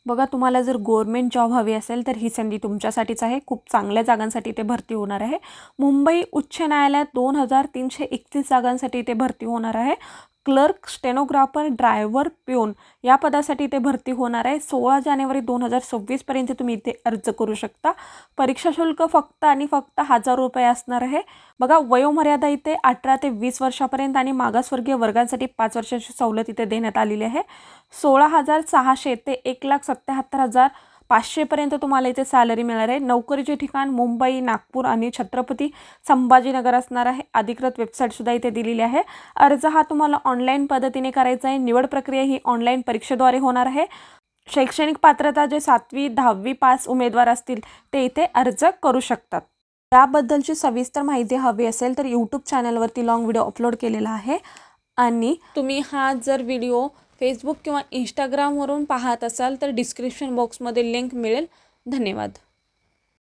बघा, तुम्हाला जर गव्हर्नमेंट जॉब हवी असेल तर ही संधी तुमच्यासाठीच आहे. खूप चांगल्या जागांसाठी ते भरती होणार आहे. मुंबई उच्च न्यायालयात 2331 जागांसाठी ते भरती होणार आहे. क्लर्क, स्टेनोग्राफर, ड्रायव्हर, प्यून या पदासाठी ते भरती होणार आहे. 16 जानेवारी 2026 पर्यंत तुम्ही इथे अर्ज करू शकता. परीक्षा शुल्क फक्त आणि फक्त 1000 रुपये असणार आहे. बघा, वयोमर्यादा इथे 18 ते 20 वर्षापर्यंत आणि मागासवर्गीय वर्गांसाठी 5 वर्षाची सवलत इथे देण्यात आलेली आहे. 16,600 ते 1,77,500 पर्यंत तुम्हाला इथे सॅलरी मिळणार आहे. नोकरीचे ठिकाण मुंबई, नागपूर आणि छत्रपती संभाजीनगर असणार आहे. अधिकृत वेबसाईटसुद्धा इथे दिलेली आहे. अर्ज हा तुम्हाला ऑनलाईन पद्धतीने करायचा आहे. निवड प्रक्रिया ही ऑनलाईन परीक्षेद्वारे होणार आहे. शैक्षणिक पात्रता जे 7वी 10वी पास उमेदवार असतील ते इथे अर्ज करू शकतात. त्याबद्दलची सविस्तर माहिती हवी असेल तर यूट्यूब चॅनलवरती लॉंग व्हिडिओ अपलोड केलेला आहे. आणि तुम्ही हा जर व्हिडिओ फेसबुक किंवा इंस्टाग्रामवरून पाहत असाल तर डिस्क्रिप्शन बॉक्समध्ये लिंक मिळेल. धन्यवाद.